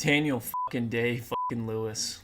Daniel fucking Lewis.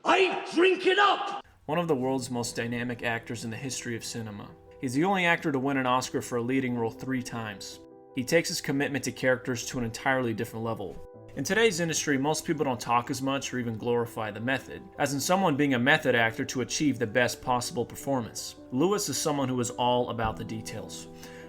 I drink it up! One of the world's most dynamic actors in the history of cinema. He's the only actor to win an Oscar for a leading role 3 times. He takes his commitment to characters to an entirely different level. In today's industry, most people don't talk as much or even glorify the method, as in someone being a method actor to achieve the best possible performance. Lewis is someone who is all about the details.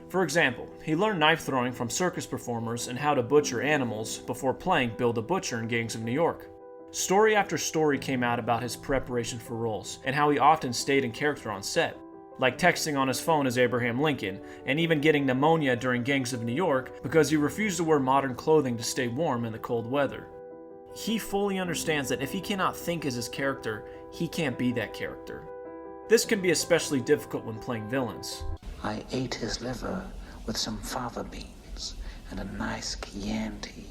For example, he learned knife throwing from circus performers and how to butcher animals before playing Bill the Butcher in Gangs of New York. Story after story came out about his preparation for roles, and how he often stayed in character on set, like texting on his phone as Abraham Lincoln, and even getting pneumonia during Gangs of New York because he refused to wear modern clothing to stay warm in the cold weather. He fully understands that if he cannot think as his character, he can't be that character. This can be especially difficult when playing villains. I ate his liver with some fava beans and a nice Chianti.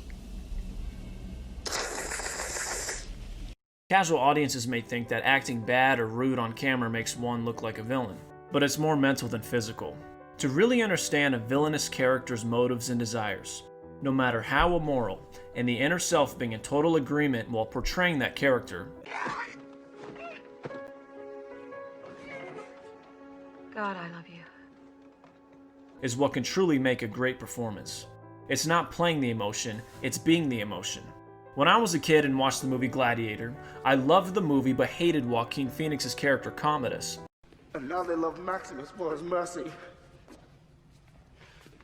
Casual audiences may think that acting bad or rude on camera makes one look like a villain, but it's more mental than physical. To really understand a villainous character's motives and desires, no matter how immoral, and the inner self being in total agreement while portraying that character, God, I love you, is what can truly make a great performance. It's not playing the emotion, it's being the emotion. When I was a kid and watched the movie Gladiator, I loved the movie but hated Joaquin Phoenix's character Commodus. And now they love Maximus for his mercy.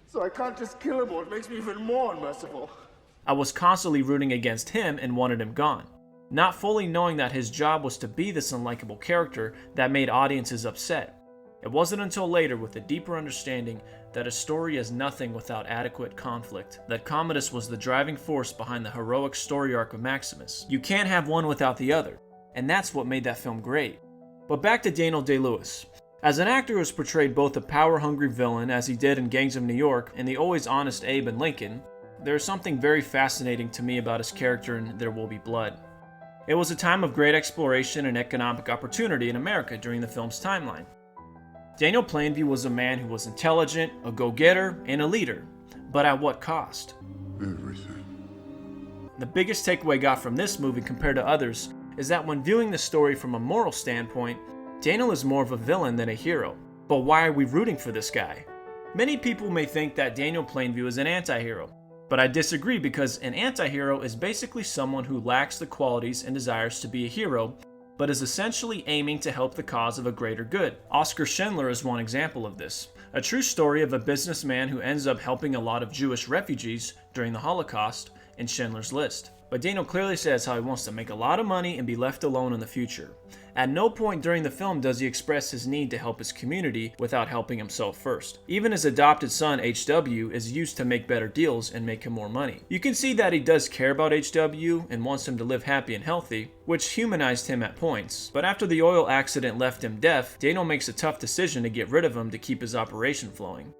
So I can't just kill him or it makes me even more unmerciful. I was constantly rooting against him and wanted him gone, not fully knowing that his job was to be this unlikable character that made audiences upset. It wasn't until later, with a deeper understanding that a story is nothing without adequate conflict, that Commodus was the driving force behind the heroic story arc of Maximus. You can't have one without the other, and that's what made that film great. But back to Daniel Day-Lewis. As an actor who has portrayed both a power-hungry villain, as he did in Gangs of New York, and the always honest Abe in Lincoln, there is something very fascinating to me about his character in There Will Be Blood. It was a time of great exploration and economic opportunity in America during the film's timeline. Daniel Plainview was a man who was intelligent, a go-getter, and a leader, but at what cost? Everything. The biggest takeaway I got from this movie compared to others is that when viewing the story from a moral standpoint, Daniel is more of a villain than a hero. But why are we rooting for this guy? Many people may think that Daniel Plainview is an anti-hero, but I disagree because an anti-hero is basically someone who lacks the qualities and desires to be a hero, but is essentially aiming to help the cause of a greater good. Oskar Schindler is one example of this, a true story of a businessman who ends up helping a lot of Jewish refugees during the Holocaust in Schindler's List. But Daniel clearly says how he wants to make a lot of money and be left alone in the future. At no point during the film does he express his need to help his community without helping himself first. Even his adopted son, HW, is used to make better deals and make him more money. You can see that he does care about HW and wants him to live happy and healthy, which humanized him at points. But after the oil accident left him deaf, Daniel makes a tough decision to get rid of him to keep his operation flowing.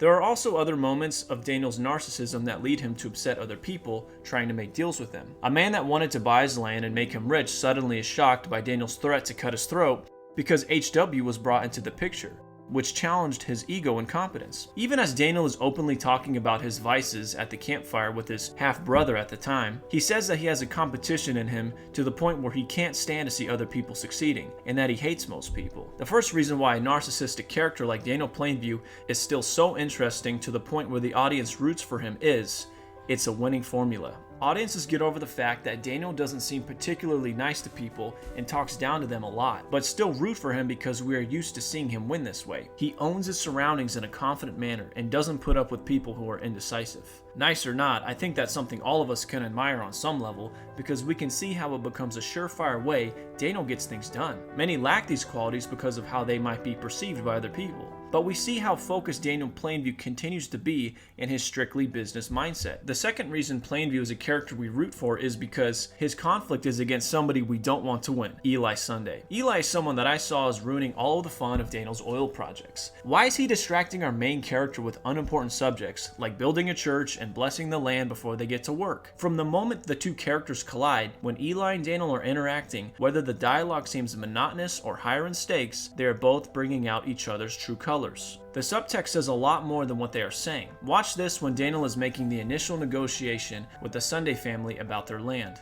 There are also other moments of Daniel's narcissism that lead him to upset other people trying to make deals with him. A man that wanted to buy his land and make him rich suddenly is shocked by Daniel's threat to cut his throat because HW was brought into the picture, which challenged his ego and competence. Even as Daniel is openly talking about his vices at the campfire with his half-brother at the time, he says that he has a competition in him to the point where he can't stand to see other people succeeding, and that he hates most people. The first reason why a narcissistic character like Daniel Plainview is still so interesting to the point where the audience roots for him is, it's a winning formula. Audiences get over the fact that Daniel doesn't seem particularly nice to people and talks down to them a lot, but still root for him because we are used to seeing him win this way. He owns his surroundings in a confident manner and doesn't put up with people who are indecisive. Nice or not, I think that's something all of us can admire on some level because we can see how it becomes a surefire way Daniel gets things done. Many lack these qualities because of how they might be perceived by other people. But we see how focused Daniel Plainview continues to be in his strictly business mindset. The second reason Plainview is a character we root for is because his conflict is against somebody we don't want to win, Eli Sunday. Eli is someone that I saw as ruining all of the fun of Daniel's oil projects. Why is he distracting our main character with unimportant subjects like building a church and blessing the land before they get to work? From the moment the two characters collide, when Eli and Daniel are interacting, whether the dialogue seems monotonous or higher in stakes, they are both bringing out each other's true colors. colors. The subtext says a lot more than what they are saying. Watch this when Daniel is making the initial negotiation with the Sunday family about their land.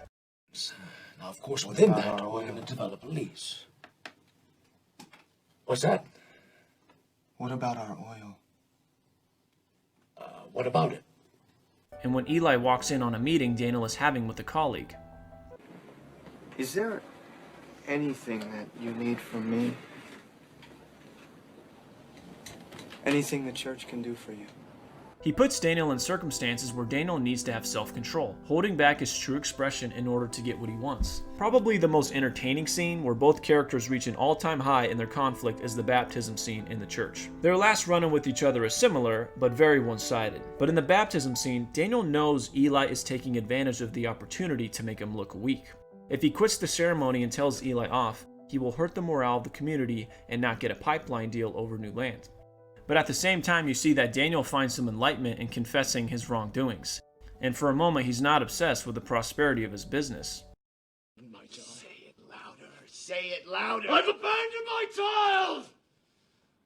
Now, of course, within that, we're going to develop a lease. What's that? What about our oil? What about it? And when Eli walks in on a meeting Daniel is having with a colleague. Is there anything that you need from me? Anything the church can do for you? He puts Daniel in circumstances where Daniel needs to have self-control, holding back his true expression in order to get what he wants. Probably the most entertaining scene where both characters reach an all-time high in their conflict is the baptism scene in the church. Their last run-in with each other is similar, but very one-sided. But in the baptism scene, Daniel knows Eli is taking advantage of the opportunity to make him look weak. If he quits the ceremony and tells Eli off, he will hurt the morale of the community and not get a pipeline deal over new land. But at the same time, you see that Daniel finds some enlightenment in confessing his wrongdoings. And for a moment, he's not obsessed with the prosperity of his business. Say it louder. Say it louder. I've abandoned my child!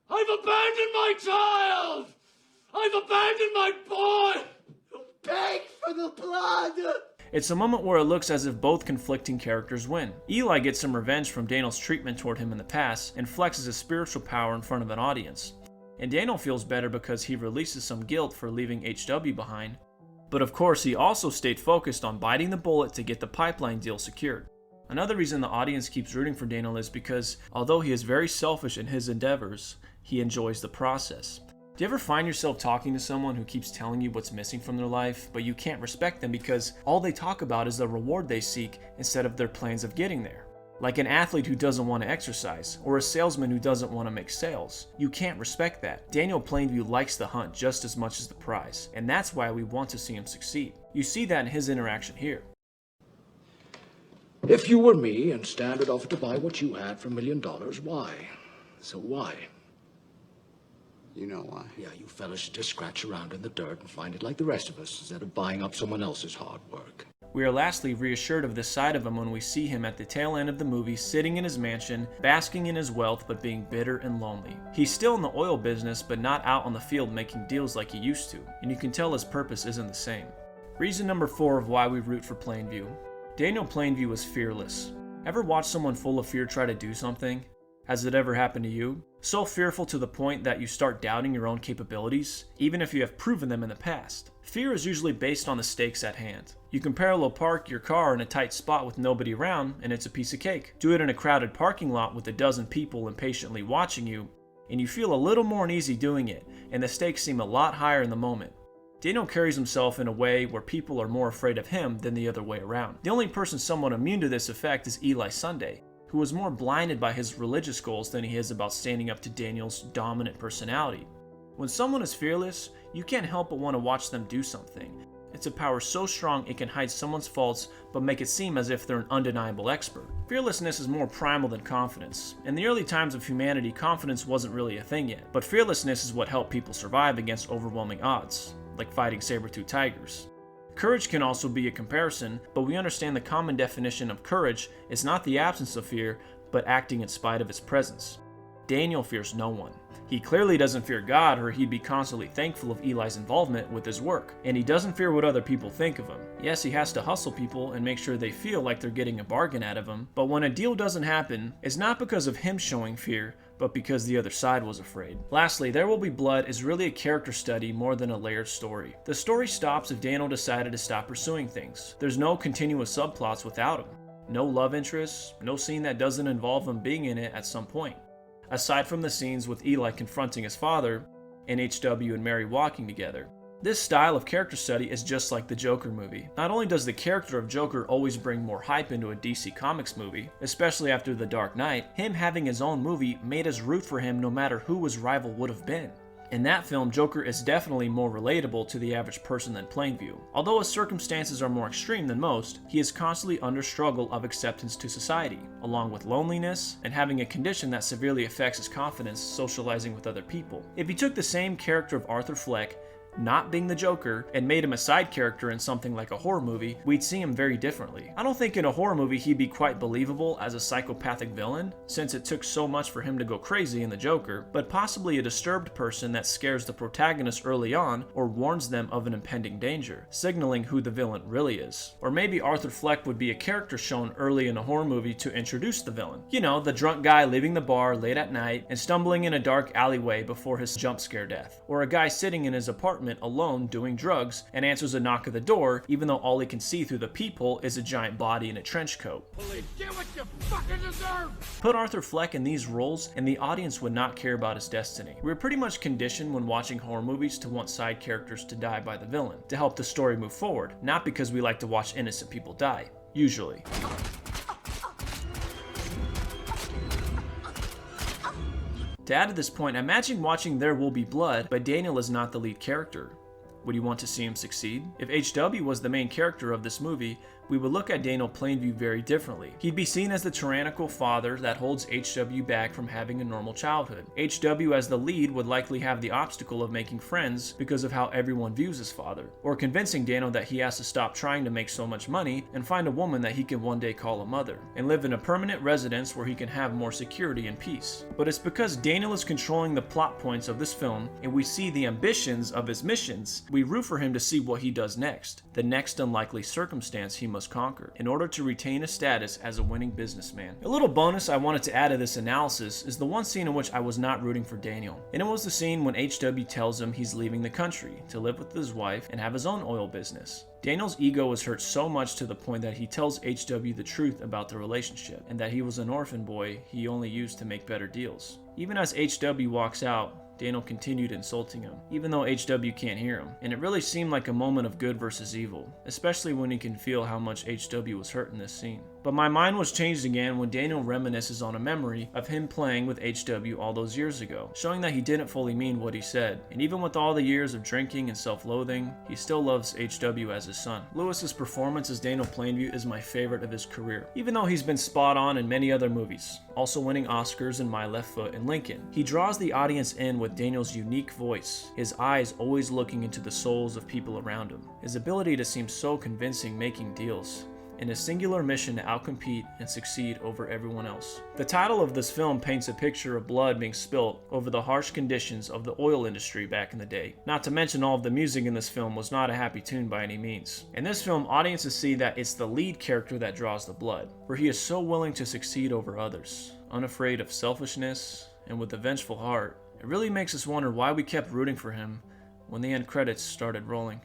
I've abandoned my child! I've abandoned my boy! Beg for the blood! It's a moment where it looks as if both conflicting characters win. Eli gets some revenge from Daniel's treatment toward him in the past and flexes his spiritual power in front of an audience. And Daniel feels better because he releases some guilt for leaving HW behind. But of course, he also stayed focused on biting the bullet to get the pipeline deal secured. Another reason the audience keeps rooting for Daniel is because, although he is very selfish in his endeavors, he enjoys the process. Do you ever find yourself talking to someone who keeps telling you what's missing from their life, but you can't respect them because all they talk about is the reward they seek instead of their plans of getting there? Like an athlete who doesn't want to exercise, or a salesman who doesn't want to make sales. You can't respect that. Daniel Plainview likes the hunt just as much as the prize, and that's why we want to see him succeed. You see that in his interaction here. If you were me and Standard offered to buy what you had for $1 million, why? So why? You know why. Yeah, you fellas should just scratch around in the dirt and find it like the rest of us, instead of buying up someone else's hard work. We are lastly reassured of this side of him when we see him at the tail end of the movie sitting in his mansion, basking in his wealth but being bitter and lonely. He's still in the oil business but not out on the field making deals like he used to, and you can tell his purpose isn't the same. Reason number 4 of why we root for Plainview. Daniel Plainview is fearless. Ever watch someone full of fear try to do something? Has it ever happened to you? So fearful to the point that you start doubting your own capabilities, even if you have proven them in the past. Fear is usually based on the stakes at hand. You can parallel park your car in a tight spot with nobody around, and it's a piece of cake. Do it in a crowded parking lot with a dozen people impatiently watching you, and you feel a little more uneasy doing it, and the stakes seem a lot higher in the moment. Daniel carries himself in a way where people are more afraid of him than the other way around. The only person somewhat immune to this effect is Eli Sunday, who is more blinded by his religious goals than he is about standing up to Daniel's dominant personality. When someone is fearless, you can't help but want to watch them do something. It's a power so strong it can hide someone's faults but make it seem as if they're an undeniable expert. Fearlessness is more primal than confidence. In the early times of humanity, confidence wasn't really a thing yet, but fearlessness is what helped people survive against overwhelming odds, like fighting saber-toothed tigers. Courage can also be a comparison, but we understand the common definition of courage is not the absence of fear, but acting in spite of its presence. Daniel fears no one. He clearly doesn't fear God, or he'd be constantly thankful of Eli's involvement with his work. And he doesn't fear what other people think of him. Yes, he has to hustle people and make sure they feel like they're getting a bargain out of him, but when a deal doesn't happen, it's not because of him showing fear, but because the other side was afraid. Lastly, There Will Be Blood is really a character study more than a layered story. The story stops if Daniel decided to stop pursuing things. There's no continuous subplots without him. No love interests, no scene that doesn't involve him being in it at some point. Aside from the scenes with Eli confronting his father, and HW and Mary walking together. This style of character study is just like the Joker movie. Not only does the character of Joker always bring more hype into a DC Comics movie, especially after The Dark Knight, him having his own movie made us root for him no matter who his rival would have been. In that film, Joker is definitely more relatable to the average person than Plainview. Although his circumstances are more extreme than most, he is constantly under struggle of acceptance to society, along with loneliness and having a condition that severely affects his confidence socializing with other people. If you took the same character of Arthur Fleck not being the Joker, and made him a side character in something like a horror movie, we'd see him very differently. I don't think in a horror movie he'd be quite believable as a psychopathic villain, since it took so much for him to go crazy in the Joker, but possibly a disturbed person that scares the protagonist early on or warns them of an impending danger, signaling who the villain really is. Or maybe Arthur Fleck would be a character shown early in a horror movie to introduce the villain. You know, the drunk guy leaving the bar late at night and stumbling in a dark alleyway before his jump scare death. Or a guy sitting in his apartment alone doing drugs and answers a knock at the door even though all he can see through the peephole is a giant body in a trench coat. Police, get what you fucking deserve! Put Arthur Fleck in these roles and the audience would not care about his destiny. We were pretty much conditioned when watching horror movies to want side characters to die by the villain, to help the story move forward, not because we like to watch innocent people die. Usually. To add to this point, imagine watching There Will Be Blood, but Daniel is not the lead character. Would you want to see him succeed? If HW was the main character of this movie, we would look at Daniel Plainview very differently. He'd be seen as the tyrannical father that holds HW back from having a normal childhood. HW as the lead would likely have the obstacle of making friends because of how everyone views his father, or convincing Daniel that he has to stop trying to make so much money and find a woman that he can one day call a mother, and live in a permanent residence where he can have more security and peace. But it's because Daniel is controlling the plot points of this film, and we see the ambitions of his missions, we root for him to see what he does next, the next unlikely circumstance he must conquer, in order to retain his status as a winning businessman. A little bonus I wanted to add to this analysis is the one scene in which I was not rooting for Daniel, and it was the scene when HW tells him he's leaving the country to live with his wife and have his own oil business. Daniel's ego was hurt so much to the point that he tells HW the truth about the relationship, and that he was an orphan boy he only used to make better deals. Even as HW walks out, Daniel continued insulting him, even though HW can't hear him, and it really seemed like a moment of good versus evil, especially when he can feel how much HW was hurt in this scene. But my mind was changed again when Daniel reminisces on a memory of him playing with HW all those years ago, showing that he didn't fully mean what he said, and even with all the years of drinking and self-loathing, he still loves HW as his son. Lewis's performance as Daniel Plainview is my favorite of his career, even though he's been spot on in many other movies, also winning Oscars in My Left Foot and Lincoln. He draws the audience in with Daniel's unique voice, his eyes always looking into the souls of people around him, his ability to seem so convincing making deals, and his singular mission to outcompete and succeed over everyone else. The title of this film paints a picture of blood being spilt over the harsh conditions of the oil industry back in the day. Not to mention all of the music in this film was not a happy tune by any means. In this film, audiences see that it's the lead character that draws the blood, where he is so willing to succeed over others, unafraid of selfishness, and with a vengeful heart. It really makes us wonder why we kept rooting for him when the end credits started rolling.